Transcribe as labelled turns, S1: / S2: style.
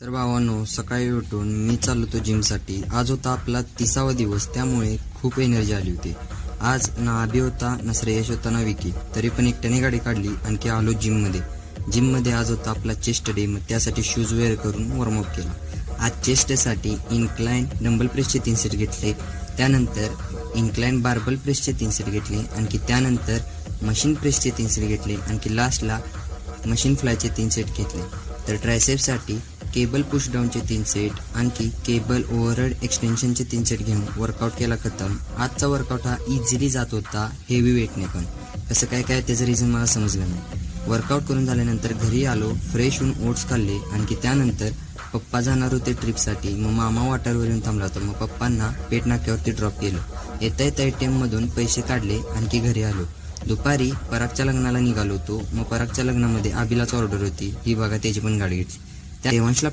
S1: तर भावांनो, सकाळी उठून मी चाललो होतो जिमसाठी. आज होता आपला 30वा दिवस, त्यामुळे खूप एनर्जी आली होती. आज ना अभि होता, ना श्रेयश होता, ना विकी. तरी पण एकट्याने गाडी काढली आणखी आलो जिममध्ये. आज होता आपला चेस्ट डे, मग त्यासाठी शूज वेअर करून वॉर्मअप केला. आज चेस्टसाठी इन्क्लाइन डंबल प्रेसचे 3 सेट घेतले, त्यानंतर इन्क्लाइन बार्बल प्रेसचे 3 सेट घेतले, आणखी त्यानंतर मशीन प्रेसचे 3 सेट घेतले, आणखी लास्टला मशीन फ्लायचे 3 सेट घेतले. तर ट्रायसेप्ससाठी केबल पुश डाऊनचे 3 सेट, आणखी केबल ओव्हरहेड एक्सटेन्शनचे 3 सेट घेऊन वर्कआउट केला खतम. आजचा वर्कआउट हा इझिली जात होता हेवी वेटने, पण कसं काय त्याचं रिझन मला समजलं नाही. वर्कआउट करून झाल्यानंतर घरी आलो, फ्रेश होऊन ओट्स खाल्ले, आणखी त्यानंतर पप्पा जाणार होते ट्रिपसाठी. मग मामा वाटरवर येऊन थांबला होता, मग पप्पांना पेट नाक्यावरती ड्रॉप केलं. येता ATM-मधून पैसे काढले, आणखी घरी आलो. दुपारी परागच्या लग्नाला निघालो होतो. मग परागच्या लग्नामध्ये अभिलाच ऑर्डर होती, ही बघा त्याची पण गाडी घेतली. त्या देवांशला